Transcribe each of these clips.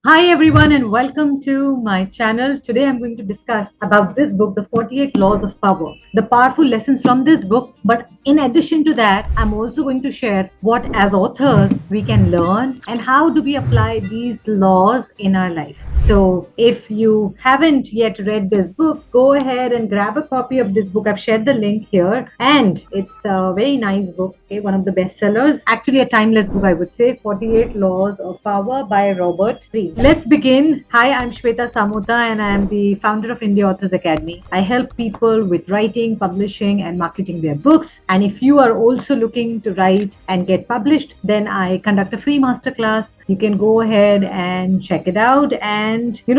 Hi everyone and welcome to my channel. Today I'm going to discuss about this book, The 48 Laws of Power, the powerful lessons from this book. But in addition to that, I'm also going to share what as authors we can learn and how do we apply these laws in our life. So if you haven't yet read this book, go ahead and grab a copy of this book. I've shared the link here and it's a very nice book, okay? One of the bestsellers, actually a timeless book, I would say, 48 Laws of Power by Robert Greene. Let's begin. Hi, I'm Shweta Samota and I am the founder of India Authors Academy. I help people with writing, publishing and marketing their books. And if you are also looking to write and get published, then I conduct a free masterclass. You can go ahead and check it out and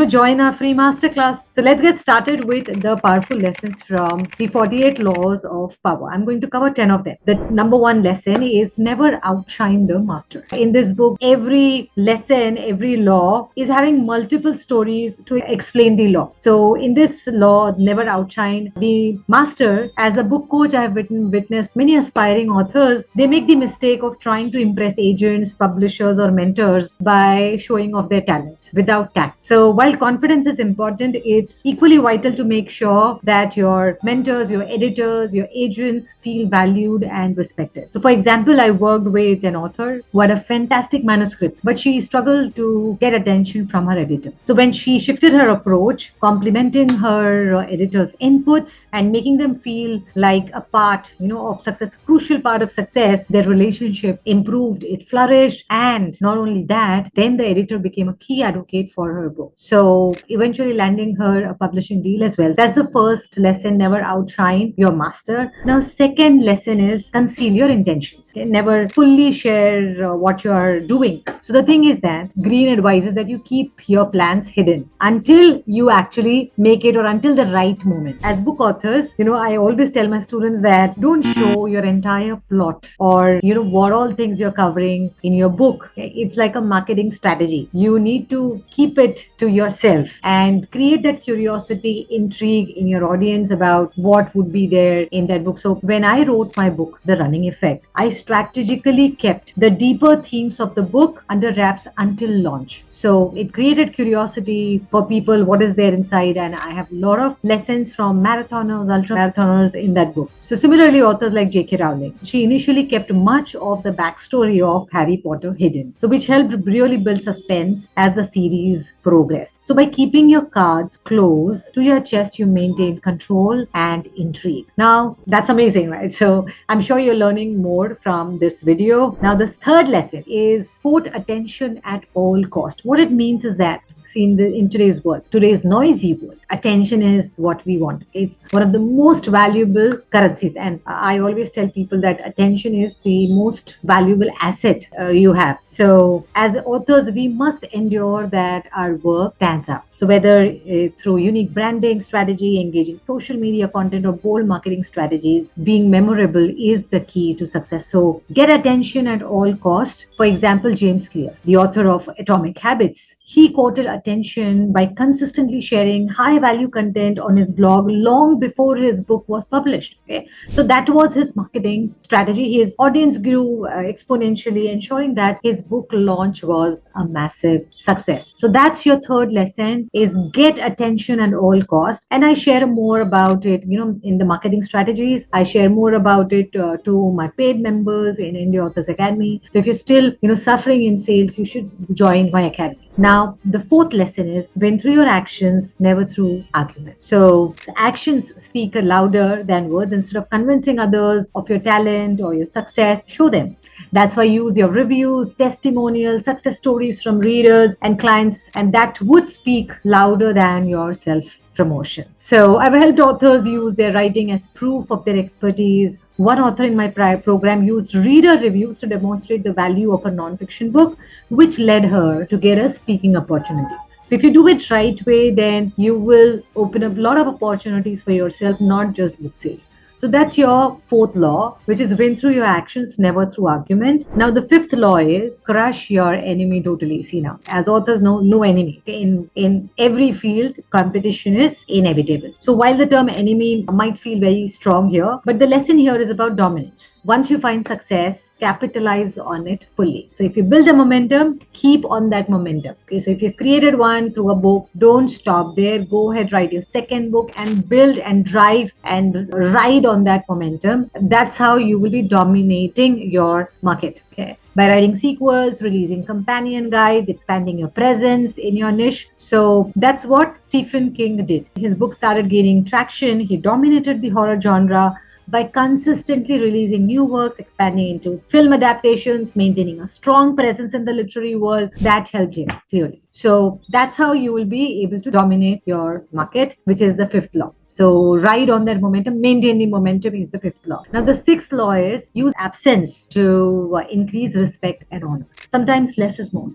join our free masterclass. So let's get started with the powerful lessons from the 48 laws of power. I'm going to cover 10 of them. The number one lesson is never outshine the master. In this book, every lesson, every law is having multiple stories to explain the law. So in this law, never outshine the master. As a book coach, I have witnessed many aspiring authors. They make the mistake of trying to impress agents, publishers, or mentors by showing off their talents without tact. So while confidence is important, it's equally vital to make sure that your mentors, your editors, your agents feel valued and respected. So for example, I worked with an author who had a fantastic manuscript, but she struggled to get attention from her editor. So when she shifted her approach, complimenting her editor's inputs and making them feel like a part, of success, crucial part of success, their relationship improved, it flourished. And not only that, then the editor became a key advocate for her book. So eventually landing her a publishing deal as well. That's the first lesson, never outshine your master. Now, second lesson is conceal your intentions. Okay? Never fully share what you are doing. So the thing is that Greene advises that you keep your plans hidden until you actually make it or until the right moment. As book authors, I always tell my students that don't show your entire plot or, what all things you're covering in your book. Okay? It's like a marketing strategy. You need to keep it to yourself and create that curiosity, intrigue in your audience about what would be there in that book. So when I wrote my book, The Running Effect, I strategically kept the deeper themes of the book under wraps until launch. So it created curiosity for people, what is there inside, and I have a lot of lessons from marathoners, ultra marathoners in that book. So similarly, authors like J.K. Rowling, she initially kept much of the backstory of Harry Potter hidden, so which helped really build suspense as the series progressed. So by keeping your cards close to your chest, you maintain control and intrigue. Now that's amazing, right? So I'm sure you're learning more from this video. Now the third lesson is quote attention at all cost. What it means is that in today's world, today's noisy world, attention is what we want. It's one of the most valuable currencies, and I always tell people that attention is the most valuable asset you have. So as authors, we must ensure that our work stands out. So whether through unique branding strategy, engaging social media content, or bold marketing strategies, being memorable is the key to success. So get attention at all cost. For example, James Clear, the author of Atomic Habits, he quoted attention by consistently sharing high value content on his blog long before his book was published. Okay? So that was his marketing strategy. His audience grew exponentially, ensuring that his book launch was a massive success. So that's your third lesson, is get attention at all cost. And I share more about it, in the marketing strategies. I share more about it to my paid members in India Authors Academy. So if you're still, suffering in sales, you should join my academy. Now, the fourth lesson is win through your actions, never through argument. So actions speak louder than words. Instead of convincing others of your talent or your success, show them. That's why use your reviews, testimonials, success stories from readers and clients, and that would speak louder than your self-promotion. So I've helped authors use their writing as proof of their expertise. One author in my program used reader reviews to demonstrate the value of a non-fiction book, which led her to get a speaking opportunity. So if you do it right way, then you will open up a lot of opportunities for yourself, not just book sales. So that's your fourth law, which is win through your actions, never through argument. Now, the fifth law is crush your enemy totally. See, now, as authors know, no enemy. Okay? In every field, competition is inevitable. So while the term enemy might feel very strong here, but the lesson here is about dominance. Once you find success, capitalize on it fully. So if you build a momentum, keep on that momentum. Okay, so if you've created one through a book, don't stop there. Go ahead, write your second book and build and drive and ride on that momentum. That's how you will be dominating your market. Okay, by writing sequels, releasing companion guides, expanding your presence in your niche. So that's what Stephen King did. His book started gaining traction. He dominated the horror genre by consistently releasing new works, expanding into film adaptations, maintaining a strong presence in the literary world. That helped him clearly. So that's how you will be able to dominate your market, which is the fifth law. So ride on that momentum, maintain the momentum is the fifth law. Now the sixth law is use absence to increase respect and honor. Sometimes less is more,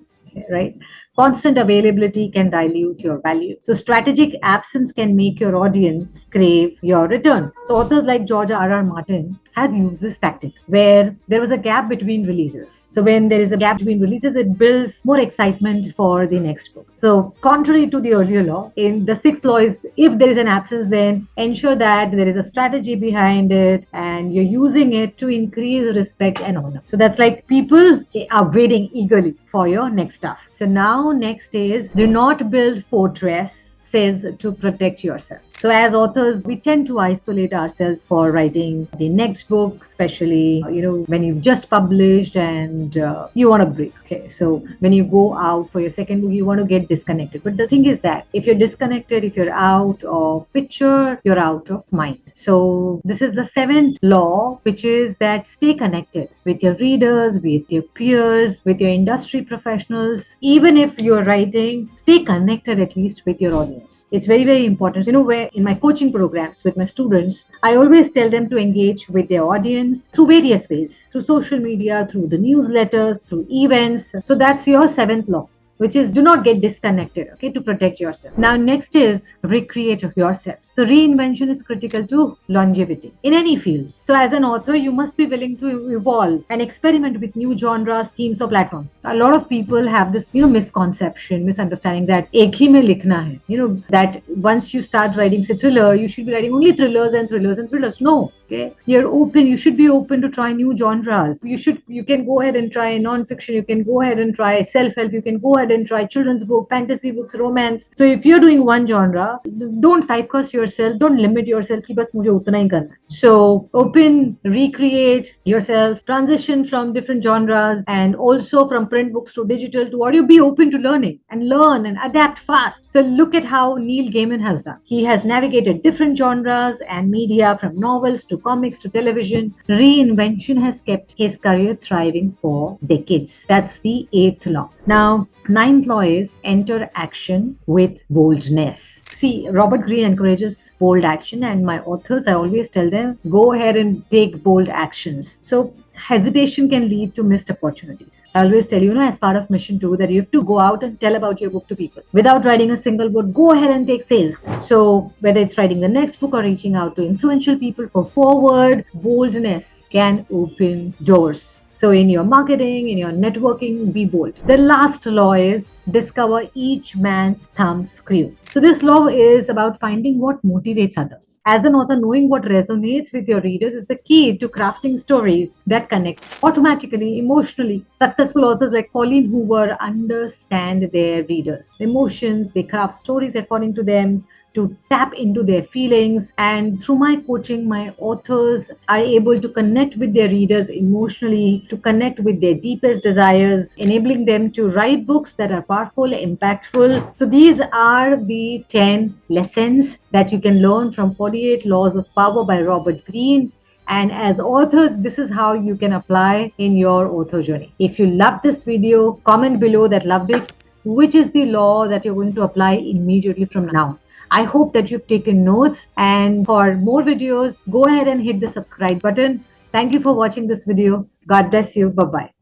right? Constant availability can dilute your value. So strategic absence can make your audience crave your return. So authors like George R.R. Martin has used this tactic where there was a gap between releases. So when there is a gap between releases, it builds more excitement for the next book. So contrary to the earlier law, in the sixth law is if there is an absence, then ensure that there is a strategy behind it and you're using it to increase respect and honor. So that's like people are waiting eagerly for your next stuff. So now next is do not build fortress says to protect yourself. So as authors, we tend to isolate ourselves for writing the next book, especially, when you've just published and you want to break. Okay, so when you go out for your second book, you want to get disconnected. But the thing is that if you're disconnected, if you're out of picture, you're out of mind. So this is the seventh law, which is that stay connected with your readers, with your peers, with your industry professionals. Even if you're writing, stay connected at least with your audience. It's very, very important. Where in my coaching programs with my students, I always tell them to engage with their audience through various ways, through social media, through the newsletters, through events. So that's your seventh law, which is do not get disconnected, okay, to protect yourself. Now, next is recreate yourself. So reinvention is critical to longevity in any field. So as an author, you must be willing to evolve and experiment with new genres, themes, or platforms. So a lot of people have this, misconception, misunderstanding that ek hi mein likhna hai. That once you start writing, say, thriller, you should be writing only thrillers and thrillers and thrillers. No, okay. You're open. You should be open to try new genres. You can go ahead and try non-fiction. You can go ahead and try self-help. You can go ahead and try children's book, fantasy books, romance. So if you're doing one genre, don't typecast yourself, don't limit yourself कि बस मुझे उतना ही करना है. So open, recreate yourself, transition from different genres, and also from print books to digital to audio. Be open to learning and learn and adapt fast. So look at how Neil Gaiman has done. He has navigated different genres and media from novels to comics to television. Reinvention has kept his career thriving for decades. That's the eighth law. Now, ninth law is enter action with boldness. See, Robert Greene encourages bold action, and my authors, I always tell them, go ahead and take bold actions. So hesitation can lead to missed opportunities. I always tell as part of mission 2, that you have to go out and tell about your book to people. Without writing a single word, go ahead and take sales. So whether it's writing the next book or reaching out to influential people for forward, boldness can open doors. So in your marketing, in your networking, be bold. The last law is discover each man's thumb screw. So this law is about finding what motivates others. As an author, knowing what resonates with your readers is the key to crafting stories that connect automatically, emotionally. Successful authors like Pauline Hoover understand their readers' emotions. They craft stories according to them, to tap into their feelings, and through my coaching, my authors are able to connect with their readers emotionally, to connect with their deepest desires, enabling them to write books that are powerful, impactful. So these are the 10 lessons that you can learn from 48 Laws of Power by Robert Greene. And as authors, this is how you can apply in your author journey. If you love this video, comment below that loved it. Which is the law that you're going to apply immediately from now? I hope that you've taken notes, and for more videos, go ahead and hit the subscribe button. Thank you for watching this video. God bless you. Bye-bye.